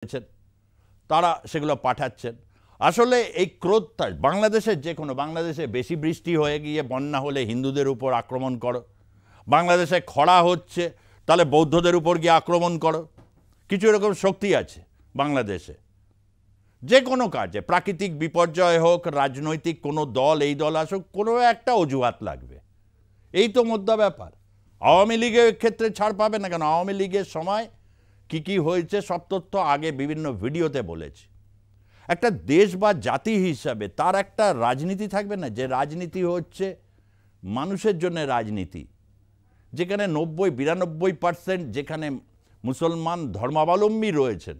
করেছেন, তারা সেগুলো পাঠাচ্ছেন। আসলে এই ক্রোধটা বাংলাদেশে বেশি বৃষ্টি হয়ে গিয়ে বন্যা হলে হিন্দুদের উপর আক্রমণ করো, বাংলাদেশে খরা হচ্ছে তাহলে বৌদ্ধদের উপর গিয়ে আক্রমণ করো। কিছু এরকম শক্তি আছে বাংলাদেশে। যে কোনো কাজে, প্রাকৃতিক বিপর্যয় হোক, রাজনৈতিক কোনো দল, এই দল আসুক, কোনো একটা অজুহাত লাগবে। এই তো মোদ্দা ব্যাপার। আওয়ামী লীগের ক্ষেত্রে ছাড় পাবে না কেন? আওয়ামী লীগের সময় কি হয়েছে সব তথ্য আগে বিভিন্ন ভিডিওতে বলেছি। একটা দেশ বা জাতি হিসাবে তার একটা রাজনীতি থাকবে না, যে রাজনীতি হচ্ছে মানুষের জন্য রাজনীতি, যেখানে 90-92% যেখানে মুসলমান ধর্মাবলম্বী রয়েছেন,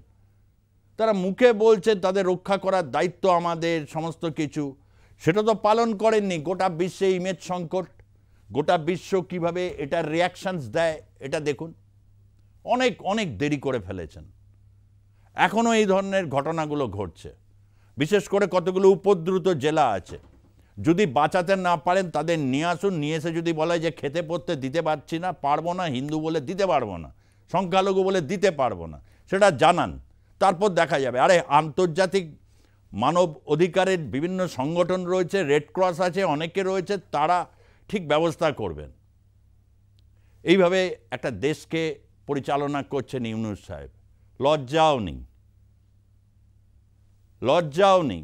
তারা মুখে বলছেন তাদের রক্ষা করার দায়িত্ব আমাদের, সমস্ত কিছু, সেটা তো পালন করেননি। গোটা বিশ্বে ইমেজ সংকট, গোটা বিশ্ব কিভাবে এটার রিয়াকশনস দেয় এটা দেখুন। অনেক অনেক দেরি করে ফেলেছেন। এখনও এই ধরনের ঘটনাগুলো ঘটছে। বিশেষ করে কতগুলো উপদ্রুত জেলা আছে, যদি বাঁচাতে না পারেন তাদের নিয়ে আসুন। নিয়ে এসে যদি বলে যে খেতে পড়তে দিতে পারছি না, পারবো না, হিন্দু বলে দিতে পারবো না, সংখ্যালঘু বলে দিতে পারবো না, সেটা জানান, তারপর দেখা যাবে। আরে আন্তর্জাতিক মানব অধিকারের বিভিন্ন সংগঠন রয়েছে, রেড ক্রস আছে, অনেকে রয়েছে, তারা ঠিক ব্যবস্থা করবেন। এইভাবে একটা দেশকে পরিচালনা করছেন ইউনূস সাহেব। লজ্জাও নেই।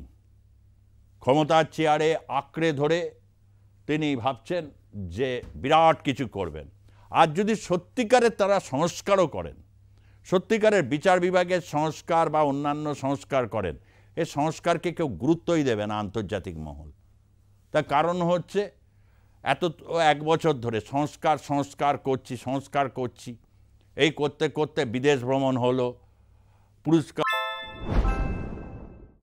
ক্ষমতার চেয়ারে আঁকড়ে ধরে তিনি ভাবছেন যে বিরাট কিছু করবেন। আর যদি সত্যিকারের তারা সংস্কারও করেন, সত্যিকারের বিচার বিভাগের সংস্কার বা অন্যান্য সংস্কার করেন, এই সংস্কারকে কেউ গুরুত্বই দেবে না আন্তর্জাতিক মহল। তার কারণ হচ্ছে এক বছর ধরে সংস্কার করছি, এই করতে করতে বিদেশ ভ্রমণ হলো, পুরস্কার